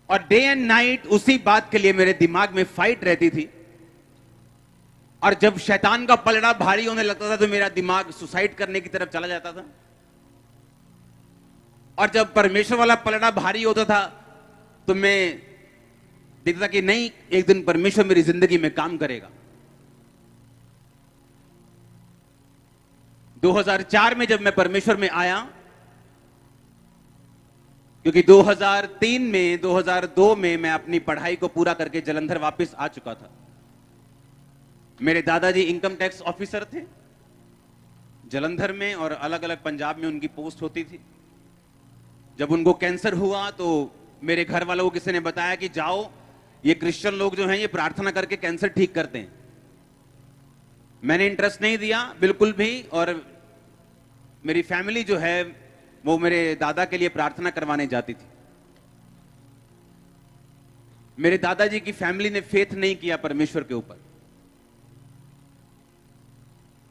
और day and night उसी बात के लिए मेरे दिमाग में फाइट रहती थी। और जब शैतान का पलड़ा भारी होने लगता था तो मेरा दिमाग सुसाइड करने की तरफ चला जाता था। और जब परमेश्वर वाला पलड़ा भारी होता था तो मैं देखता था कि नहीं, एक दिन परमेश्वर मेरी जिंदगी में काम करेगा। 2004 में जब मैं परमेश्वर में आया, क्योंकि 2003 में 2002 में मैं अपनी पढ़ाई को पूरा करके जलंधर वापस आ चुका था। मेरे दादाजी इनकम टैक्स ऑफिसर थे जलंधर में, और अलग अलग पंजाब में उनकी पोस्ट होती थी। जब उनको कैंसर हुआ तो मेरे घर वालों को किसी ने बताया कि जाओ, ये क्रिश्चियन लोग जो हैं ये प्रार्थना करके कैंसर ठीक करते हैं। मैंने इंटरेस्ट नहीं दिया बिल्कुल भी, और मेरी फैमिली जो है वो मेरे दादा के लिए प्रार्थना करवाने जाती थी। मेरे दादाजी की फैमिली ने फेथ नहीं किया परमेश्वर के ऊपर।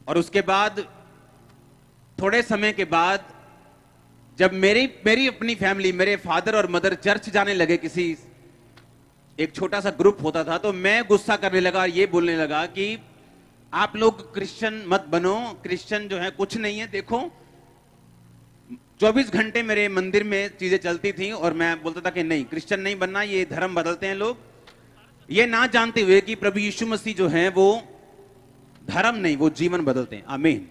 और उसके बाद थोड़े समय के बाद जब मेरी अपनी फैमिली, मेरे फादर और मदर चर्च जाने लगे, किसी एक छोटा सा ग्रुप होता था, तो मैं गुस्सा करने लगा और ये बोलने लगा कि आप लोग क्रिश्चियन मत बनो, क्रिश्चियन जो है कुछ नहीं है। देखो 24 घंटे मेरे मंदिर में चीजें चलती थी और मैं बोलता था कि नहीं, क्रिश्चियन नहीं बनना, ये धर्म बदलते हैं लोग, ये ना जानते हुए कि प्रभु यीशु मसीह जो है वो धर्म नहीं, वो जीवन बदलते हैं। आमीन।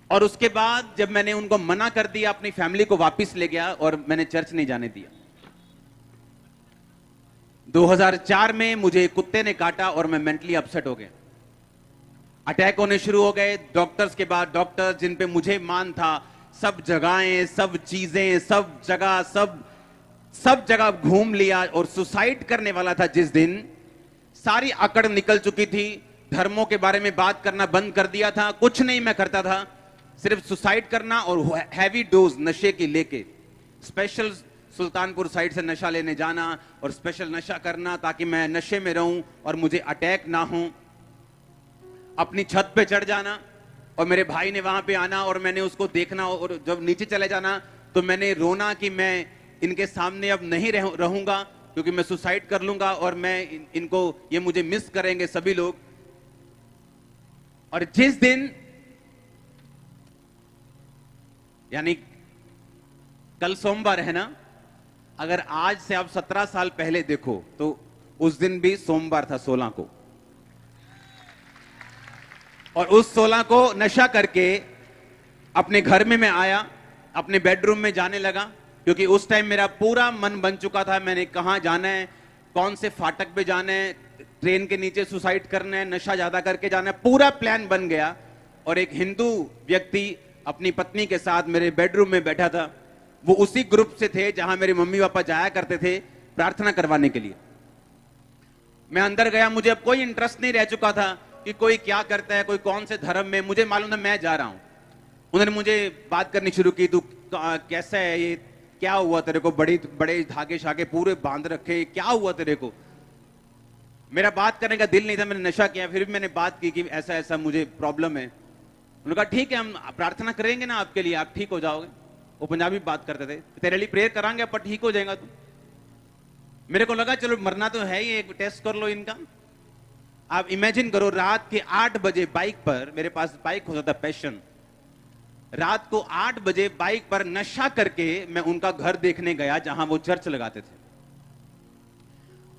और उसके बाद जब मैंने उनको मना कर दिया, अपनी फैमिली को वापस ले गया और मैंने चर्च नहीं जाने दिया। 2004 में मुझे कुत्ते ने काटा और मैं मेंटली अपसेट हो गया। अटैक होने शुरू हो गए। डॉक्टर्स के बाद डॉक्टर्स, जिन पे मुझे मान था, सब जगहें, सब चीजें, सब जगह घूम लिया और सुसाइड करने वाला था जिस दिन, सारी अकड़ निकल चुकी थी। धर्मों के बारे में बात करना बंद कर दिया था, कुछ नहीं मैं करता था, सिर्फ सुसाइड करना और हैवी डोज नशे की लेके, स्पेशल सुल्तानपुर साइड से नशा लेने जाना और स्पेशल नशा करना ताकि मैं नशे में रहूं और मुझे अटैक ना हो। अपनी छत पे चढ़ जाना और मेरे भाई ने वहां पे आना और मैंने उसको देखना, और जब नीचे चले जाना तो मैंने रोना कि मैं इनके सामने अब नहीं रहूंगा क्योंकि मैं सुसाइड कर लूंगा और मैं इनको, ये मुझे मिस करेंगे सभी लोग। और जिस दिन, यानी कल सोमवार है ना, अगर आज से आप 17 साल पहले देखो तो उस दिन भी सोमवार था, 16 को। और उस 16 को नशा करके अपने घर में मैं आया, अपने बेडरूम में जाने लगा, क्योंकि उस टाइम मेरा पूरा मन बन चुका था, मैंने कहां जाना है, कौन से फाटक पे जाना है, ट्रेन के नीचे सुसाइड करना है, नशा ज्यादा करके जाना है, पूरा प्लान बन गया। और एक हिंदू व्यक्ति अपनी पत्नी के साथ मेरे बेडरूम में बैठा था। वो उसी ग्रुप से थे जहां मेरे मम्मी पापा जाया करते थे प्रार्थना करवाने के लिए। मैं अंदर गया, मुझे अब कोई इंटरेस्ट नहीं रह चुका था कि कोई क्या करता है, कोई कौन से धर्म में, मुझे मालूम था मैं जा रहा हूं। उन्होंने मुझे बात करनी शुरू की, तू कैसा है, ये क्या हुआ तेरे को, बड़े धागे शागे पूरे बांध रखे, क्या हुआ तेरे को। मेरा बात करने का दिल नहीं था, मैंने नशा किया, फिर भी मैंने बात की कि ऐसा ऐसा मुझे प्रॉब्लम है। उन्होंने कहा ठीक है, हम प्रार्थना करेंगे ना आपके लिए, आप ठीक हो जाओगे। वो पंजाबी बात करते थे, तेरे लिए प्रेयर करांगे पर ठीक हो जाएगा तू। मेरे को लगा चलो मरना तो है ही, एक टेस्ट कर लो इनका। आप इमेजिन करो, रात के 8 बजे बाइक पर, मेरे पास बाइक होता था पैशन, रात को 8 बजे बाइक पर नशा करके मैं उनका घर देखने गया जहां वो चर्च लगाते थे।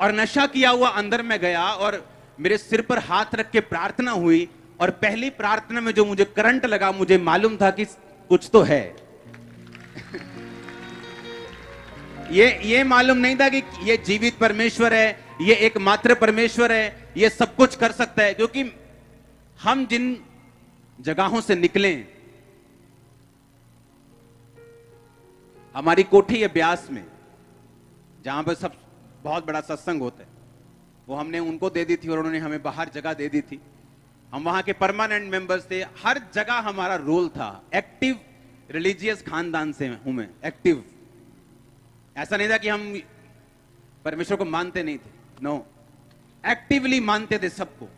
और नशा किया हुआ अंदर में गया और मेरे सिर पर हाथ रख के प्रार्थना हुई। और पहली प्रार्थना में जो मुझे करंट लगा, मुझे मालूम था कि कुछ तो है। ये मालूम नहीं था कि ये जीवित परमेश्वर है, ये एकमात्र परमेश्वर है, ये सब कुछ कर सकता है। क्योंकि हम जिन जगहों से निकले, हमारी कोठी है ब्यास में जहां पर सब बहुत बड़ा सत्संग होता है, वो हमने उनको दे दी थी और उन्होंने हमें बाहर जगह दे दी थी। हम वहां के परमानेंट मेंबर्स थे, हर जगह हमारा रोल था। एक्टिव रिलीजियस खानदान से हूं मैं, एक्टिव। ऐसा नहीं था कि हम परमेश्वर को मानते नहीं थे, नो, एक्टिवली मानते थे सबको।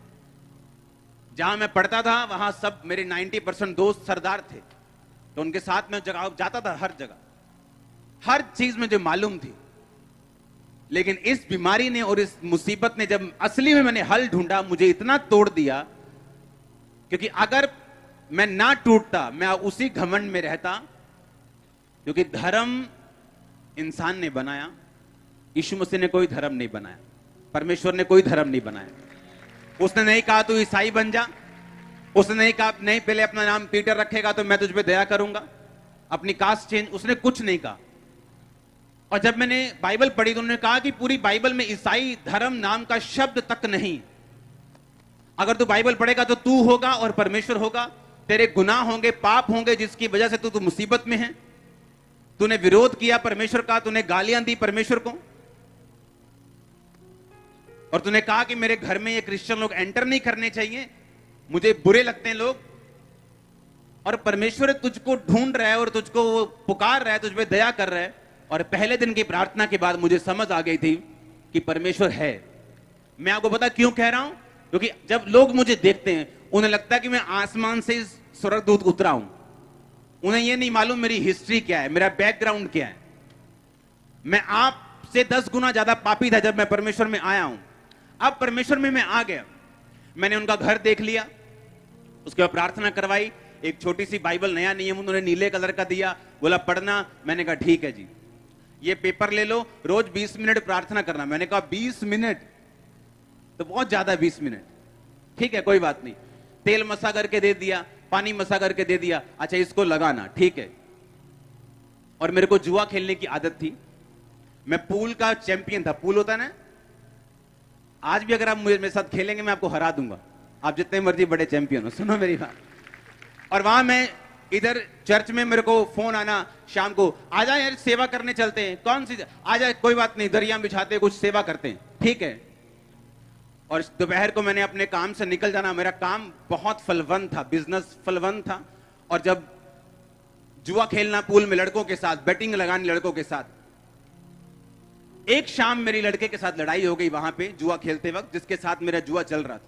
जहां मैं पढ़ता था वहां सब मेरे 90% दोस्त सरदार थे, तो उनके साथ में जगह जाता था, हर जगह हर चीज मुझे मालूम थी। लेकिन इस बीमारी ने और इस मुसीबत ने जब असली में मैंने हल ढूंढा, मुझे इतना तोड़ दिया, क्योंकि अगर मैं ना टूटता, मैं उसी घमंड में रहता, क्योंकि धर्म इंसान ने बनाया, यीशु मसीह ने कोई धर्म नहीं बनाया, परमेश्वर ने कोई धर्म नहीं बनाया। उसने नहीं कहा तू ईसाई बन जा, उसने नहीं कहा नहीं पहले अपना नाम पीटर रखेगा तो मैं तुझ पे दया करूंगा, अपनी कास्ट चेंज, उसने कुछ नहीं कहा। और जब मैंने बाइबल पढ़ी तो उन्होंने कहा कि पूरी बाइबल में ईसाई धर्म नाम का शब्द तक नहीं। अगर तू बाइबल पढ़ेगा तो तू होगा और परमेश्वर होगा, तेरे गुनाह होंगे, पाप होंगे, जिसकी वजह से तू मुसीबत में है। तूने विरोध किया परमेश्वर का, तूने गालियां दी परमेश्वर को, और तूने कहा कि मेरे घर में ये क्रिश्चियन लोग एंटर नहीं करने चाहिए, मुझे बुरे लगते हैं लोग। और परमेश्वर तुझको ढूंढ रहा है और तुझको वो पुकार रहा है, तुझ पे दया कर रहा है। और पहले दिन की प्रार्थना के बाद मुझे समझ आ गई थी कि परमेश्वर है। मैं आपको पता क्यों कह रहा हूं? क्योंकि जब लोग मुझे देखते हैं उन्हें लगता है कि मैं आसमान से स्वर्गदूत उतरा हूं। उन्हें यह नहीं मालूम मेरी हिस्ट्री क्या है, मेरा बैकग्राउंड क्या है। मैं आपसे 10 गुना ज्यादा पापी था जब मैं परमेश्वर में आया हूं। अब परमेश्वर में मैं आ गया, मैंने उनका घर देख लिया, उसके बाद प्रार्थना करवाई। एक छोटी सी बाइबल, नया नियम उन्होंने नीले कलर का दिया, बोला पढ़ना। मैंने कहा ठीक है जी, ये पेपर ले लो, रोज 20 मिनट प्रार्थना करना। मैंने कहा 20 मिनट तो बहुत ज्यादा, 20 मिनट ठीक है, कोई बात नहीं। तेल मसा करके दे दिया, पानी मसा करके दे दिया, अच्छा इसको लगाना, ठीक है। और मेरे को जुआ खेलने की आदत थी, मैं पूल का चैंपियन था। पूल होता है ना, आज भी अगर आप मेरे साथ खेलेंगे मैं आपको हरा दूंगा, आप जितने मर्जी बड़े चैंपियन हो। सुनो मेरी बात। और वहां मैं इधर चर्च में मेरे को फोन आना शाम को, आजा यार सेवा करने चलते हैं। कौन सी? आजा, कोई बात नहीं, दरिया बिछाते हैं, कुछ सेवा करते हैं, ठीक है। और दोपहर को मैंने अपने काम से निकल जाना। मेरा काम बहुत फलवंत था, बिजनेस फलवंत था। और जब जुआ खेलना पूल में लड़कों के साथ, बैटिंग लगानी लड़कों के साथ। एक शाम मेरी लड़के के साथ लड़ाई हो गई वहां पे जुआ खेलते वक्त, जिसके साथ मेरा जुआ चल रहा था।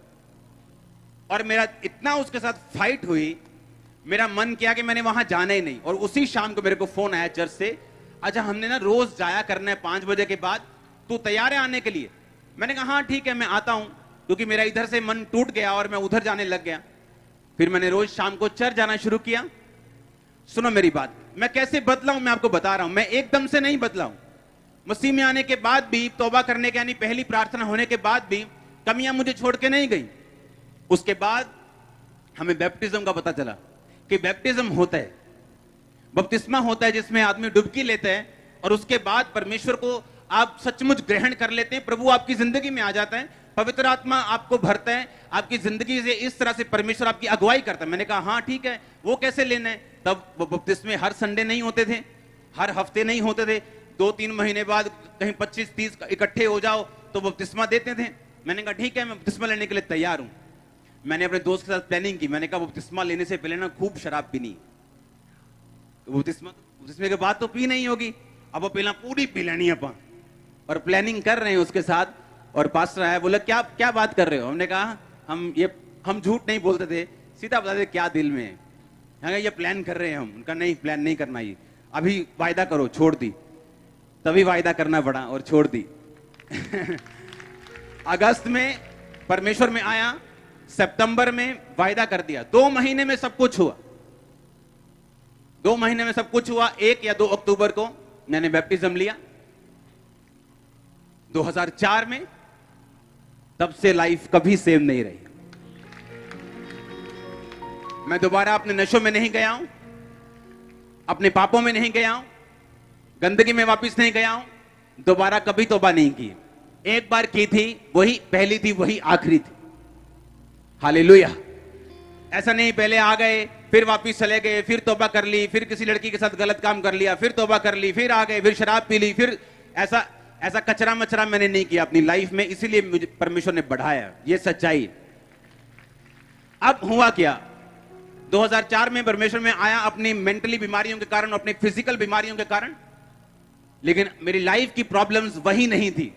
और मेरा इतना उसके साथ फाइट हुई, मेरा मन किया कि मैंने वहां जाना ही नहीं। और उसी शाम को मेरे को फोन आया चर्च से, अच्छा हमने ना रोज जाया करना है 5 बजे के बाद, तू तैयार है आने के लिए? मैंने कहा हाँ ठीक है मैं आता हूं, क्योंकि मेरा इधर से मन टूट गया और मैं उधर जाने लग गया। फिर मैंने रोज शाम को चर्च जाना शुरू किया। सुनो मेरी बात, मैं कैसे बदला हूं मैं आपको बता रहा हूं। मैं एकदम से नहीं बदला हूं। मसीह में आने के बाद भी, तौबा करने के यानी पहली प्रार्थना होने के बाद भी कमियां मुझे छोड़ के नहीं गई। उसके बाद हमें बैप्टिज्म का पता चला कि बैप्टिज्म होता है, बपतिस्मा होता है, जिसमें आदमी डुबकी लेता है और उसके बाद परमेश्वर को आप सचमुच ग्रहण कर लेते हैं। प्रभु आपकी जिंदगी में आ जाता है, पवित्र आत्मा आपको भरता है, आपकी जिंदगी से इस तरह से परमेश्वर आपकी अगुवाई करता है। मैंने कहा हाँ ठीक है, वो कैसे लेना है? तब वो बपतिस्मे हर संडे नहीं होते थे, हर हफ्ते नहीं होते थे, 2-3 महीने बाद कहीं 25-30 इकट्ठे हो जाओ तो बपतिस्मा देते थे। मैंने कहा ठीक है मैं बपतिस्मा लेने के लिए तैयार हूं। मैंने अपने दोस्त के साथ प्लानिंग की, मैंने कहा बपतिस्मा लेने से पहले ना खूब शराब पीनी, तो बपतिस्मे के बाद तो पी नहीं होगी, अब वो पहला पूरी पी लेनी अपन। और प्लानिंग कर रहे हैं उसके साथ। और पास्टर आया, बोला क्या क्या बात कर रहे हो? हमने कहा हम झूठ नहीं बोलते थे, सीधा बताते क्या दिल में है। ये प्लान कर रहे हैं हम। उनका नहीं, प्लान नहीं करना, ये अभी वायदा करो। छोड़ दी, तभी वायदा करना पड़ा और छोड़ दी। अगस्त में परमेश्वर में आया, सितंबर में वायदा कर दिया, 2 महीने में सब कुछ हुआ। 2 महीने में सब कुछ हुआ। 1 या 2 अक्टूबर को मैंने बैप्टिज्म लिया 2004 में। तब से लाइफ कभी सेम नहीं रही। मैं दोबारा अपने नशों में नहीं गया हूं, अपने पापों में नहीं गया हूं, गंदगी में वापस नहीं गया हूं, दोबारा कभी तौबा नहीं की। एक बार की थी, वही पहली थी, वही आखिरी थी। हालेलुया। ऐसा नहीं पहले आ गए फिर वापस चले गए, फिर तौबा कर ली, फिर किसी लड़की के साथ गलत काम कर लिया, फिर तौबा कर ली, फिर आ गए, फिर शराब पी ली, फिर ऐसा कचरा मचरा मैंने नहीं किया अपनी लाइफ में। इसीलिए मुझे परमेश्वर ने बढ़ाया, ये सच्चाई। अब हुआ क्या, 2004 में परमेश्वर में आया अपनी मेंटली बीमारियों के कारण, अपनी फिजिकल बीमारियों के कारण। लेकिन मेरी लाइफ की प्रॉब्लम्स वही नहीं थी,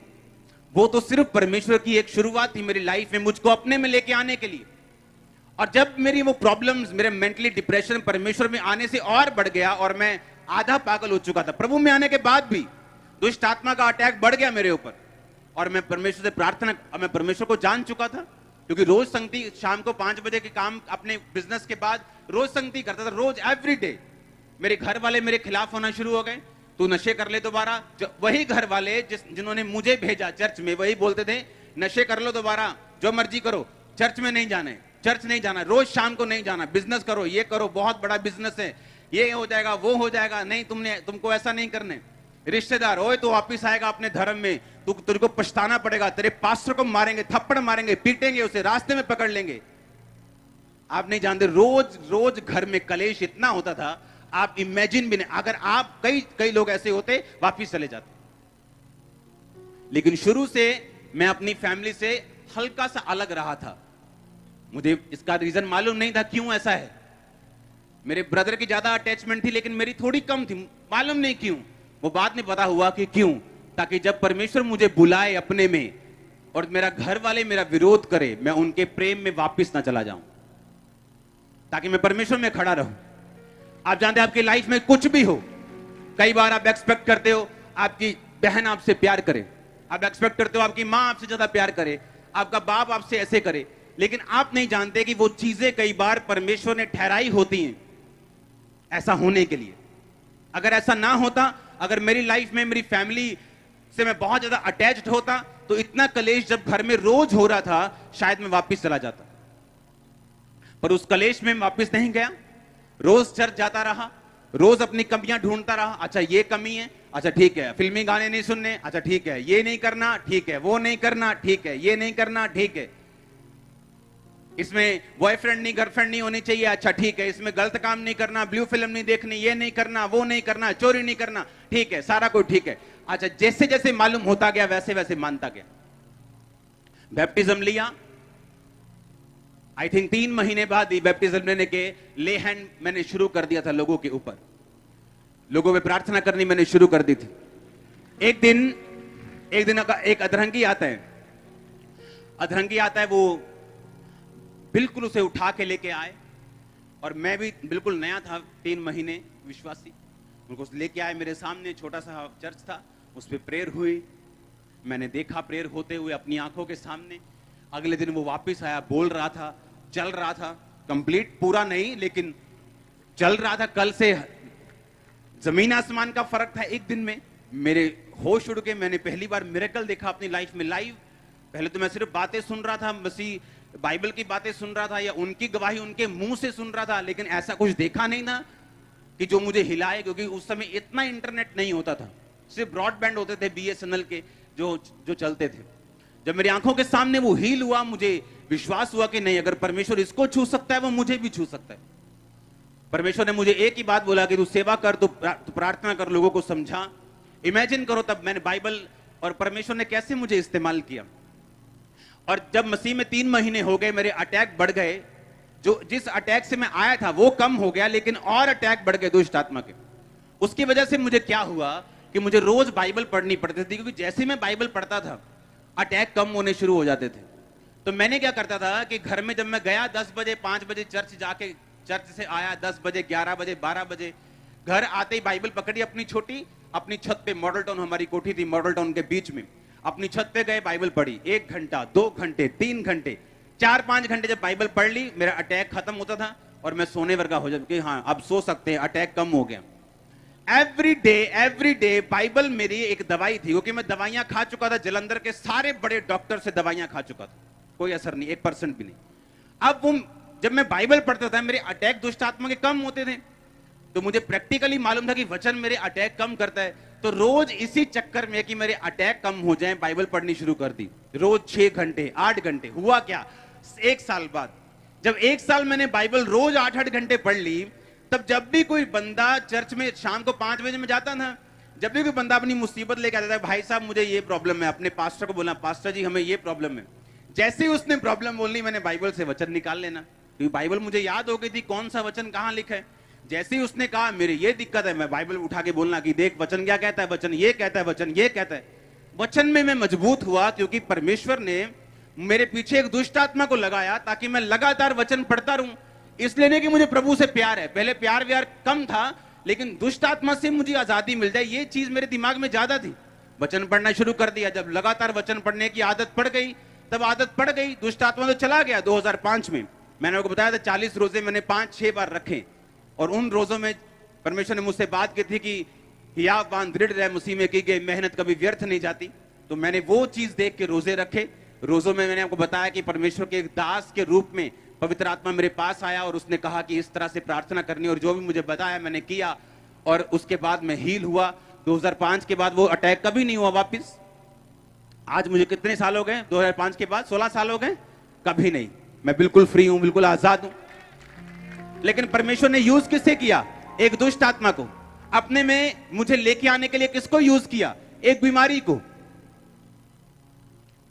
वो तो सिर्फ परमेश्वर की एक शुरुआत थी मेरी लाइफ में, मुझको अपने में लेके आने के लिए। और जब मेरी वो प्रॉब्लम्स, मेरे मेंटली डिप्रेशन परमेश्वर में आने से और बढ़ गया और मैं आधा पागल हो चुका था। प्रभु में आने के बाद भी दुष्ट आत्मा का अटैक बढ़ गया मेरे ऊपर, और मैं परमेश्वर से प्रार्थना, मैं परमेश्वर को जान चुका था, क्योंकि रोज संगति, शाम को 5 बजे के काम अपने बिजनेस के बाद रोज संगति करता था, रोज एवरी डे। मेरे घर वाले मेरे खिलाफ होना शुरू हो गए, तू नशे कर ले दोबारा। वही घर वाले जिन्होंने मुझे भेजा चर्च में, वही बोलते थे नशे कर लो दोबारा, जो मर्जी करो, चर्च में नहीं जाना है, चर्च नहीं जाना, रोज शाम को नहीं जाना, बिजनेस करो, ये करो, बहुत बड़ा बिजनेस है, ये हो जाएगा, वो हो जाएगा, नहीं तुमको ऐसा नहीं करने। रिश्तेदार, ओए तो वापिस आएगा अपने धर्म में, तुझको पछताना पड़ेगा, तेरे पास्टर को मारेंगे, थप्पड़ मारेंगे, पीटेंगे, उसे रास्ते में पकड़ लेंगे। आप नहीं जानते, रोज रोज घर में कलेश इतना होता था, आप इमेजिन भी नहीं। अगर आप कई लोग ऐसे होते, वापिस चले जाते। लेकिन शुरू से मैं अपनी फैमिली से हल्का सा अलग रहा था। मुझे इसका रीजन मालूम नहीं था क्यों ऐसा है। मेरे ब्रदर की ज्यादा अटैचमेंट थी, लेकिन मेरी थोड़ी कम थी, मालूम नहीं क्यों। वो बाद में पता हुआ कि क्यों, ताकि जब परमेश्वर मुझे बुलाए अपने में और मेरा घर वाले मेरा विरोध करे, मैं उनके प्रेम में वापस ना चला जाऊं, ताकि मैं परमेश्वर में खड़ा रहूं। आप जानते हैं, आपकी लाइफ में कुछ भी हो, कई बार आप एक्सपेक्ट करते हो आपकी बहन आपसे प्यार करे, आप एक्सपेक्ट करते हो आपकी मां आपसे ज्यादा प्यार करे, आपका बाप आपसे ऐसे करे, लेकिन आप नहीं जानते कि वो चीजें कई बार परमेश्वर ने ठहराई होती हैं ऐसा होने के लिए। अगर ऐसा ना होता, अगर मेरी लाइफ में मेरी फैमिली से मैं बहुत ज्यादा अटैच्ड होता, तो इतना कलेश जब घर में रोज हो रहा था, शायद मैं वापस चला जाता। पर उस कलेश में वापस नहीं गया, रोज चर्च जाता रहा, रोज अपनी कमियां ढूंढता रहा। अच्छा ये कमी है, अच्छा ठीक है, फिल्मी गाने नहीं सुनने, अच्छा ठीक है, ये नहीं करना, ठीक है, वो नहीं करना, ठीक है, ये नहीं करना, ठीक है, इसमें बॉयफ्रेंड नहीं गर्लफ्रेंड नहीं होनी चाहिए, अच्छा ठीक है, इसमें गलत काम नहीं करना, ब्लू फिल्म नहीं देखनी, ये नहीं करना, वो नहीं करना, चोरी नहीं करना, ठीक है, सारा कुछ ठीक है। अच्छा, जैसे जैसे मालूम होता गया वैसे वैसे मानता गया। बैप्टिज्म लिया, आई थिंक 3 महीने बाद ही बैप्टिज्म लेने के ले हैंड मैंने शुरू कर दिया था लोगों के ऊपर, लोगों पे प्रार्थना करनी मैंने शुरू कर दी थी। एक दिन एक अधरंगी आता है, वो बिल्कुल उसे उठा के लेके आए, और मैं भी बिल्कुल नया था, 3 महीने विश्वासी, उनको लेके आए मेरे सामने। छोटा सा चर्च था, उस पर प्रेयर हुई, मैंने देखा प्रेयर होते हुए अपनी आंखों के सामने। अगले दिन वो वापस आया, बोल रहा था, चल रहा था, कंप्लीट पूरा नहीं लेकिन चल रहा था। कल से जमीन आसमान का फर्क था एक दिन में। मेरे होश उड़ के, मैंने पहली बार मिरेकल देखा अपनी लाइफ में लाइव। पहले तो मैं सिर्फ बातें सुन रहा था, मसीह बाइबल की बातें सुन रहा था, या उनकी गवाही उनके मुंह से सुन रहा था, लेकिन ऐसा कुछ देखा नहीं था कि जो मुझे हिलाए, क्योंकि उस समय इतना इंटरनेट नहीं होता था, सिर्फ ब्रॉडबैंड होते थे BSNL के जो चलते थे। जब मेरी आंखों के सामने वो हील हुआ, मुझे विश्वास हुआ कि नहीं, अगर परमेश्वर इसको छू सकता है, वो मुझे भी छू सकता है। परमेश्वर ने मुझे एक ही बात बोला कि तू सेवा कर, तू प्रार्थना कर, लोगों को समझा। इमेजिन करो, तब मैंने बाइबल और परमेश्वर ने कैसे मुझे इस्तेमाल किया। और जब मसीह में 3 महीने हो गए, मेरे अटैक बढ़ गए, जिस अटैक से मैं आया था वो कम हो गया, लेकिन और अटैक बढ़ गए दुष्ट आत्मा के। उसकी वजह से मुझे क्या हुआ कि मुझे रोज बाइबल पढ़नी पड़ती थी, क्योंकि जैसे मैं बाइबल पढ़ता था अटैक कम होने शुरू हो जाते थे। तो मैंने क्या करता था कि घर में जब मैं गया 10 बजे 5 बजे चर्च जाके, चर्च से आया 10 बजे 11 बजे 12 बजे, घर आते ही बाइबल पकड़ी अपनी छत पे, मॉडल टाउन हमारी कोठी थी, मॉडल टाउन के बीच में, अपनी छत पे गए, बाइबल पढ़ी 1 घंटा 2 घंटे 3 घंटे 4-5 घंटे जब बाइबल पढ़ ली, मेरा अटैक खत्म होता था और मैं सोने वर्गा हो जाता कि हाँ अब सो सकते हैं, अटैक कम हो गया। एवरी डे बाइबल मेरी एक दवाई थी, क्योंकि मैं दवाइयां खा चुका था, जलंधर के सारे बड़े डॉक्टर से दवाइयां खा चुका था, कोई असर नहीं, 1% भी नहीं। अब वो जब मैं बाइबल पढ़ता था, मेरे अटैक दुष्ट आत्मा के कम होते थे, तो मुझे प्रैक्टिकली मालूम था कि वचन मेरे अटैक कम करता है। तो रोज इसी चक्कर में कि मेरे अटैक कम हो जाएं, बाइबल पढ़नी शुरू कर दी, रोज 6 घंटे 8 घंटे। हुआ क्या, 1 साल बाद, जब 1 साल मैंने बाइबल रोज 8-8 घंटे पढ़ ली, तब जब भी कोई बंदा चर्च में शाम को 5 बजे में जाता था, जब भी कोई बंदा अपनी मुसीबत लेके आता था, भाई साहब मुझे ये प्रॉब्लम है, अपने पास्टर को बोला, पास्टर जी हमें ये प्रॉब्लम है। जैसे ही उसने प्रॉब्लम बोलनी, मैंने बाइबल से वचन निकाल लेना, क्योंकि बाइबल मुझे याद हो गई थी कौन सा वचन कहां लिखा है। जैसे ही उसने कहा मेरे ये दिक्कत है, मैं बाइबल उठा के बोलना कि देख वचन क्या कहता है, वचन ये कहता है, वचन ये कहता है। वचन में मैं मजबूत हुआ, क्योंकि परमेश्वर ने मेरे पीछे एक दुष्ट आत्मा को लगाया, ताकि मैं लगातार वचन पढ़ता रहूं। इसलिए नहीं कि मुझे प्रभु से प्यार है, पहले प्यार व्यार कम था, लेकिन दुष्ट आत्मा से मुझे आजादी मिल जाए, ये चीज मेरे दिमाग में ज्यादा थी। वचन पढ़ना शुरू कर दिया। जब लगातार वचन पढ़ने की आदत पड़ गई, तब आदत पड़ गई, दुष्ट आत्मा तो चला गया। 2005 में मैंने आपको बताया था 40 रोजे मैंने 5-6 बार रखे, और उन रोजों में परमेश्वर ने मुझसे बात की थी कि हियावान दृढ़ रहे, मसीह में की गई मेहनत कभी व्यर्थ नहीं जाती। तो मैंने वो चीज देख के रोजे रखे। रोजों में मैंने आपको बताया कि परमेश्वर के एक दास के रूप में पवित्र आत्मा मेरे पास आया और उसने कहा कि इस तरह से प्रार्थना करनी, और जो भी मुझे बताया मैंने किया, और उसके बाद मैं हील हुआ। 2005 के बाद वो अटैक कभी नहीं हुआ वापस। आज मुझे कितने साल हो गए? 2005 के बाद 16 साल हो गए, कभी नहीं। मैं बिल्कुल फ्री हूं, बिल्कुल आजाद हूं। लेकिन परमेश्वर ने यूज किससे किया? एक दुष्ट आत्मा को अपने में मुझे लेके आने के लिए किसको यूज किया? एक बीमारी को।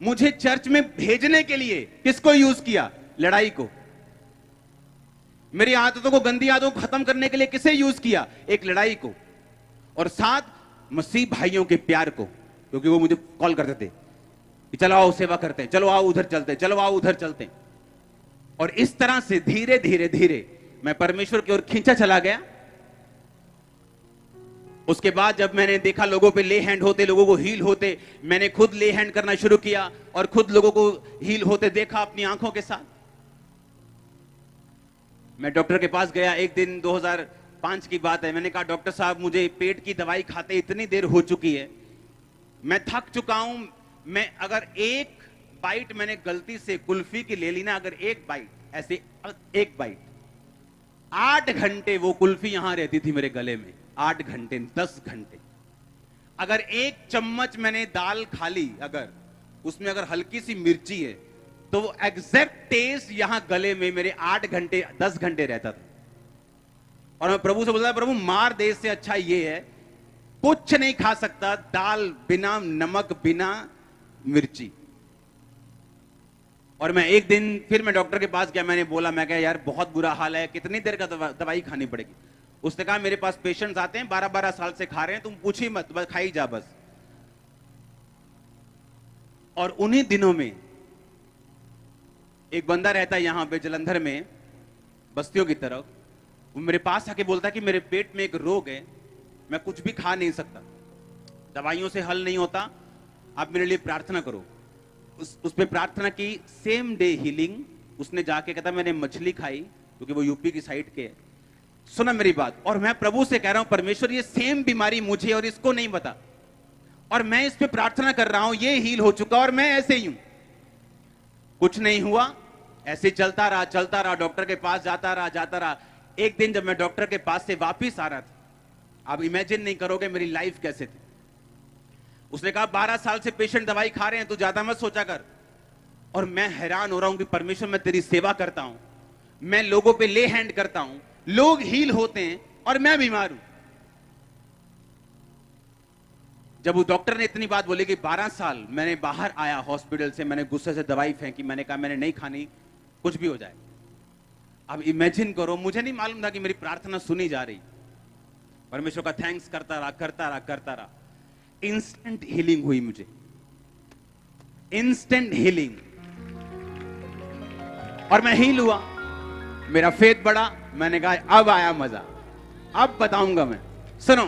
मुझे चर्च में भेजने के लिए किसको यूज किया? लड़ाई को। मेरी आदतों को, गंदी आदतों को खत्म करने के लिए किसे यूज किया? एक लड़ाई को। और साथ मसीह भाइयों के प्यार को, क्योंकि वो मुझे कॉल करते थे कि चलो आओ सेवा करते हैं, चलो आओ उधर चलते हैं, चलो आओ उधर चलते हैं। और इस तरह से धीरे धीरे धीरे मैं परमेश्वर की ओर खींचा चला गया। उसके बाद जब मैंने देखा लोगों पे ले हैंड होते, लोगों को हील होते, मैंने खुद ले हैंड करना शुरू किया और खुद लोगों को हील होते देखा अपनी आंखों के साथ। मैं डॉक्टर के पास गया एक दिन, 2005 की बात है। मैंने कहा डॉक्टर साहब मुझे पेट की दवाई खाते इतनी देर हो चुकी है, मैं थक चुका हूं। मैं अगर एक बाइट मैंने गलती से कुल्फी की ले ली ना, अगर एक बाइट ऐसे, एक बाइट, 8 घंटे वो कुल्फी यहां रहती थी मेरे गले में। 8 घंटे, 10 घंटे। अगर एक चम्मच मैंने दाल खा ली, अगर उसमें अगर हल्की सी मिर्ची है, तो वो एग्जैक्ट टेस्ट यहां गले में मेरे 8 घंटे 10 घंटे रहता था। और मैं प्रभु से बोलता था, प्रभु मार दे, से अच्छा ये है कुछ नहीं खा सकता, दाल बिना नमक, बिना मिर्ची। और मैं एक दिन फिर मैं डॉक्टर के पास गया, मैंने बोला, मैं कहा यार बहुत बुरा हाल है, कितनी देर का दवाई खानी पड़ेगी? उसने कहा मेरे पास पेशेंट्स आते हैं 12-12 साल से खा रहे हैं, तुम पूछी मत, बस खाई जा बस। और उन्हीं दिनों में एक बंदा रहता है यहां पे जलंधर में, बस्तियों की तरफ, वो मेरे पास आके बोलता है कि मेरे पेट में एक रोग है, मैं कुछ भी खा नहीं सकता, दवाइयों से हल नहीं होता, आप मेरे लिए प्रार्थना करो। उस पे प्रार्थना की, सेम डे हीलिंग। उसने जाके कहता मैंने मछली खाई, क्योंकि वो यूपी की साइड के है। सुना मेरी बात, और मैं प्रभु से कह रहा हूं परमेश्वर ये सेम बीमारी मुझे और इसको नहीं पता, और मैं इस पे प्रार्थना कर रहा हूं, ये हील हो चुका और मैं ऐसे ही हूं। कुछ नहीं हुआ, ऐसे चलता रहा, डॉक्टर के पास जाता रहा। एक दिन जब मैं डॉक्टर के पास से वापिस आ रहा था, आप इमेजिन नहीं करोगे मेरी लाइफ कैसे थी। उसने कहा 12 साल से पेशेंट दवाई खा रहे हैं, तू ज्यादा मत सोचा कर। और मैं हैरान हो रहा हूं कि परमेश्वर मैं तेरी सेवा करता हूं, मैं लोगों पे ले हैंड करता हूं, लोग हील होते हैं और मैं बीमार हूं। जब वो डॉक्टर ने इतनी बात बोली कि 12 साल मैंने बाहर आया हॉस्पिटल से, मैंने गुस्से से दवाई फेंकी, मैंने कहा मैंने नहीं खानी, कुछ भी हो जाए। अब इमेजिन करो, मुझे नहीं मालूम था कि मेरी प्रार्थना सुनी जा रही। परमेश्वर का थैंक्स करता रहा। इंस्टेंट हीलिंग हुई मुझे, इंस्टेंट हीलिंग, और मैं हील हुआ। मेरा फेथ बढ़ा, मैंने कहा अब आया मजा, अब बताऊंगा मैं। सुनो,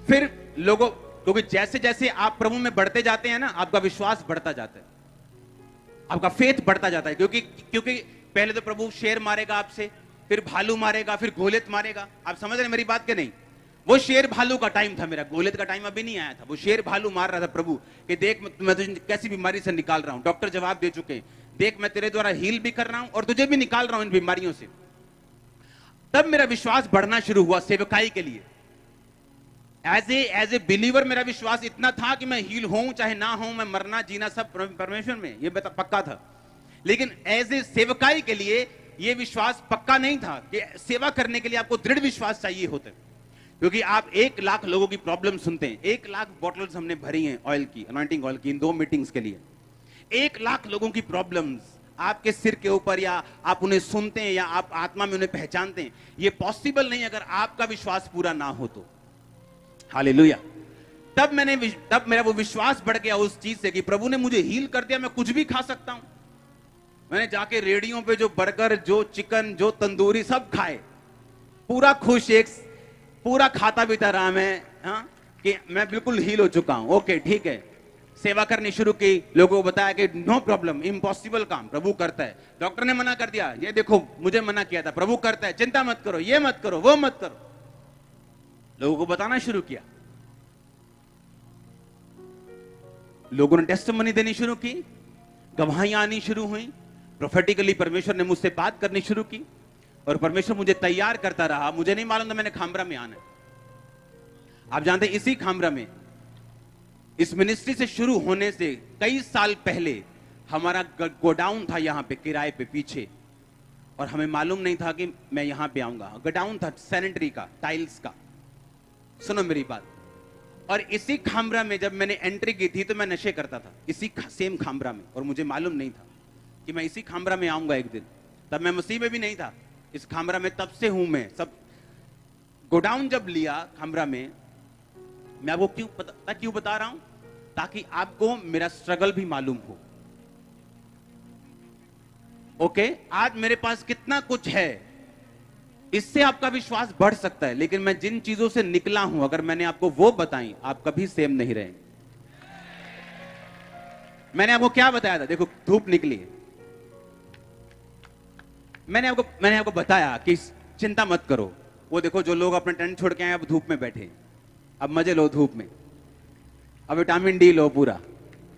फिर लोगों, क्योंकि जैसे जैसे आप प्रभु में बढ़ते जाते हैं ना, आपका विश्वास बढ़ता जाता है, आपका फेथ बढ़ता जाता है। क्योंकि पहले तो प्रभु शेर मारेगा आपसे, फिर भालू मारेगा, फिर गोलियत मारेगा। आप समझ रहे मेरी बात के नहीं? वो शेर भालू का टाइम था, मेरा गोलियत का टाइम अभी नहीं आया था। वो शेर भालू मार रहा था प्रभु कि देख मैं तुझे कैसी बीमारी से निकाल रहा हूं, डॉक्टर जवाब दे चुके हैं, देख मैं तेरे द्वारा हील भी कर रहा हूं और तुझे भी निकाल रहा हूं इन बीमारियों से। तब मेरा विश्वास बढ़ना शुरू हुआ सेवकाई के लिए। एज ए बिलीवर मेरा विश्वास इतना था कि मैं हील हूं चाहे ना हूं, मैं मरना जीना सब परमेश्वर में, ये पक्का था। लेकिन एज ए सेवकाई के लिए यह विश्वास पक्का नहीं था कि सेवा करने के लिए आपको दृढ़ विश्वास चाहिए होता है। क्योंकि आप 1 लाख लोगों की प्रॉब्लम सुनते हैं, 1 लाख बॉटल्स हमने भरी हैं ऑयल की, अनॉइंटिंग ऑयल की, इन 2 मीटिंग्स के लिए। 1 लाख लोगों की प्रॉब्लम्स आपके सिर के ऊपर, या आप उन्हें सुनते हैं या आप आत्मा में उन्हें पहचानते हैं। ये पॉसिबल नहीं अगर आपका विश्वास पूरा ना हो तो। हालेलुया। तब मेरा वो विश्वास बढ़ गया उस चीज से कि प्रभु ने मुझे हील कर दिया, मैं कुछ भी खा सकता हूं। मैंने जाके रेडियो पे जो बर्गर, जो चिकन, जो तंदूरी सब खाए, पूरा खुश, एक पूरा खाता भी था रहा मैं। हाँ, कि मैं बिल्कुल हील हो चुका हूं। ओके ठीक है, सेवा करनी शुरू की, लोगों को बताया कि नो प्रॉब्लम, इम्पॉसिबल काम प्रभु करता है। डॉक्टर ने मना कर दिया, ये देखो मुझे मना किया था, प्रभु करता है, चिंता मत करो, ये मत करो, वो मत करो। लोगों को बताना शुरू किया, लोगों ने टेस्टिमनी देनी शुरू की, गवाहियां आनी शुरू हुई, प्रोफेटिकली परमेश्वर ने मुझसे बात करनी शुरू की और परमेश्वर मुझे तैयार करता रहा। मुझे नहीं मालूम था मैंने खामरा में आना है। आप जानते हैं, इसी खामरा में, इस मिनिस्ट्री से शुरू होने से कई साल पहले हमारा गोडाउन था यहां पे किराए पे पीछे, और हमें मालूम नहीं था कि मैं यहां पे आऊंगा। गोडाउन था सैनिटरी का, टाइल्स का। सुनो मेरी बात। और इसी खामरा में जब मैंने एंट्री की थी तो मैं नशे करता था, इसी सेम खामरा में, और मुझे मालूम नहीं था कि मैं इसी खामरा में आऊंगा एक दिन। तब मैं मसीह में भी नहीं था, इस खामरा में तब से हूं मैं। सब गोडाउन जब लिया खामरा में, मैं आपको क्यों बता रहा हूं, ताकि आपको मेरा स्ट्रगल भी मालूम हो। ओके, आज मेरे पास कितना कुछ है, इससे आपका विश्वास बढ़ सकता है, लेकिन मैं जिन चीजों से निकला हूं, अगर मैंने आपको वो बताई, आप कभी सेम नहीं रहेंगे। मैंने आपको क्या बताया था, देखो धूप निकली है, मैंने आपको बताया कि चिंता मत करो। वो देखो जो लोग अपने टेंट छोड़ के आए, अब धूप में बैठे, अब मजे लो धूप में, अब विटामिन डी लो पूरा।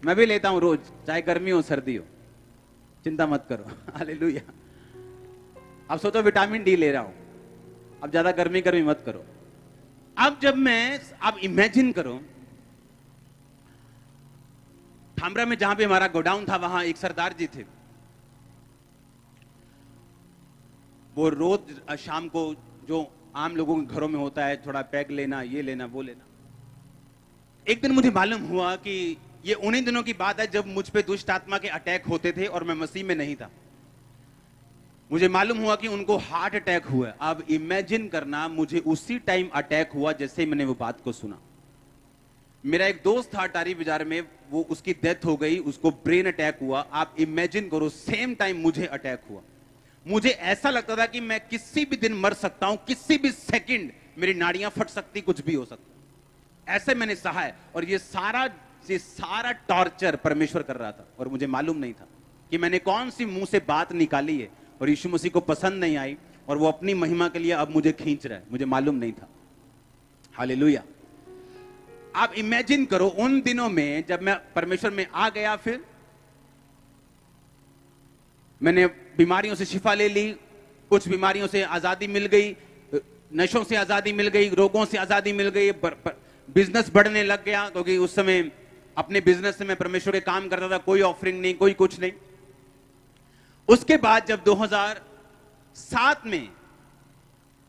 मैं भी लेता हूं रोज, चाहे गर्मी हो सर्दी हो, चिंता मत करो। हालेलुया। अब सोचो विटामिन डी ले रहा हूं, अब ज्यादा गर्मी मत करो। अब जब मैं, अब इमेजिन करो, खामरा में जहां पे हमारा गोडाउन था, वहां एक सरदार जी थे। वो रोज शाम को, जो आम लोगों के घरों में होता है, थोड़ा पैग लेना, ये लेना, वो लेना। एक दिन मुझे मालूम हुआ कि ये उन्हीं दिनों की बात है जब मुझ पे दुष्ट आत्मा के अटैक होते थे और मैं मसीह में नहीं था। मुझे मालूम हुआ कि उनको हार्ट अटैक हुआ। अब इमेजिन करना, मुझे उसी टाइम अटैक हुआ जैसे ही मैंने वो बात को सुना। मेरा एक दोस्त था अटारी बाजार में, वो उसकी डेथ हो गई, उसको ब्रेन अटैक हुआ। आप इमेजिन करो, सेम टाइम मुझे अटैक हुआ। मुझे ऐसा लगता था कि मैं किसी भी दिन मर सकता हूं, किसी भी सेकंड मेरी नाड़ियां फट सकती, कुछ भी हो सकता। ऐसे मैंने सहा है, और ये सारा टॉर्चर परमेश्वर कर रहा था, और मुझे मालूम नहीं था कि मैंने कौन सी मुंह से बात निकाली है और यीशु मसीह को पसंद नहीं आई, और वो अपनी महिमा के लिए अब मुझे खींच रहा है, मुझे मालूम नहीं था। हालेलुया। आप इमेजिन करो उन दिनों में जब मैं परमेश्वर में आ गया, फिर मैंने बीमारियों से शिफा ले ली, कुछ बीमारियों से आजादी मिल गई, नशों से आजादी मिल गई, रोगों से आजादी मिल गई, बिजनेस बढ़ने लग गया, क्योंकि उस समय अपने बिजनेस से मैं परमेश्वर के काम करता था, कोई ऑफरिंग नहीं, कोई कुछ नहीं। उसके बाद जब 2007 में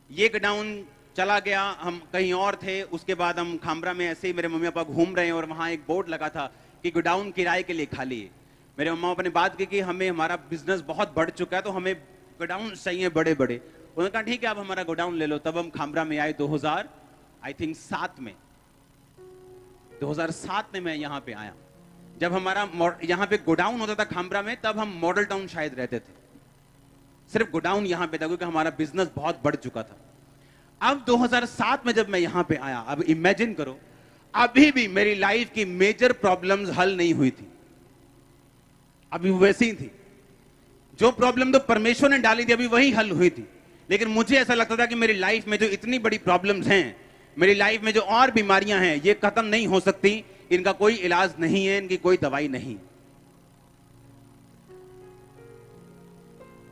ये गोडाउन चला गया, हम कहीं और थे। उसके बाद हम खामरा में ऐसे ही मेरे मम्मी पापा घूम रहे हैं, और वहां एक बोर्ड लगा था कि गोडाउन किराए के लिए खाली है। मेरे मम्मा पापा ने बात की कि हमें, हमारा बिजनेस बहुत बढ़ चुका है, तो हमें गोडाउन चाहिए बड़े बड़े। उन्होंने कहा ठीक है, आप हमारा गोडाउन ले लो। तब हम खामरा में आए 2007 में। 2007 में मैं यहाँ पे आया। जब हमारा यहाँ पे गोडाउन होता था खामरा में, तब हम मॉडल टाउन शायद रहते थे, सिर्फ गोडाउन यहाँ पे था, क्योंकि हमारा बिजनेस बहुत बढ़ चुका था। अब 2007 में जब मैं यहां पे आया, अब इमेजिन करो, अभी भी मेरी लाइफ की मेजर प्रॉब्लम्स हल नहीं हुई थी, अभी वैसी ही थी। जो प्रॉब्लम तो परमेश्वर ने डाली थी, अभी वही हल हुई थी। लेकिन मुझे ऐसा लगता था कि मेरी लाइफ में जो इतनी बड़ी प्रॉब्लम्स हैं, मेरी लाइफ में जो और बीमारियां हैं, ये खत्म नहीं हो सकती, इनका कोई इलाज नहीं है, इनकी कोई दवाई नहीं।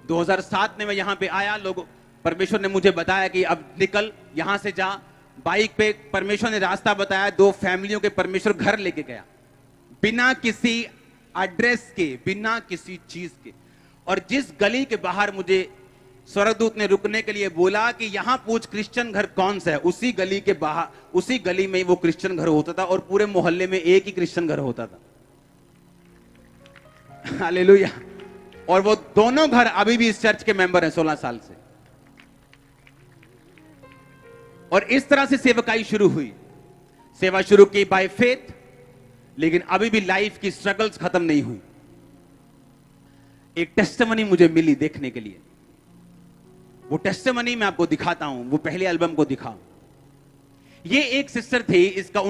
2007 में मैं यहां पे आया, लोग, परमेश्वर ने मुझे बताया कि अब निकल यहां से, जा। बाइक पे परमेश्वर ने रास्ता बताया, 2 फैमिलियों के परमेश्वर घर लेके गया, बिना किसी एड्रेस के, बिना किसी चीज के। और जिस गली के बाहर मुझे स्वर्गदूत ने रुकने के लिए बोला कि यहां पूछ क्रिश्चियन घर कौन सा है, उसी गली के बाहर, उसी गली में वो क्रिश्चियन घर होता था, और पूरे मोहल्ले में एक ही क्रिश्चियन घर होता था। हालेलुया। और वो दोनों घर अभी भी इस चर्च के मेंबर हैं 16 साल से। और इस तरह से सेवकाई शुरू हुई, सेवा शुरू की बाय फेथ, लेकिन अभी भी लाइफ की स्ट्रगल्स खत्म नहीं हुई। एक टेस्टिमनी मुझे मिली देखने के लिए, वो टेस्टिमनी मैं आपको दिखाता हूं, वो पहले एल्बम को दिखाऊं। ये एक सिस्टर थी, इसका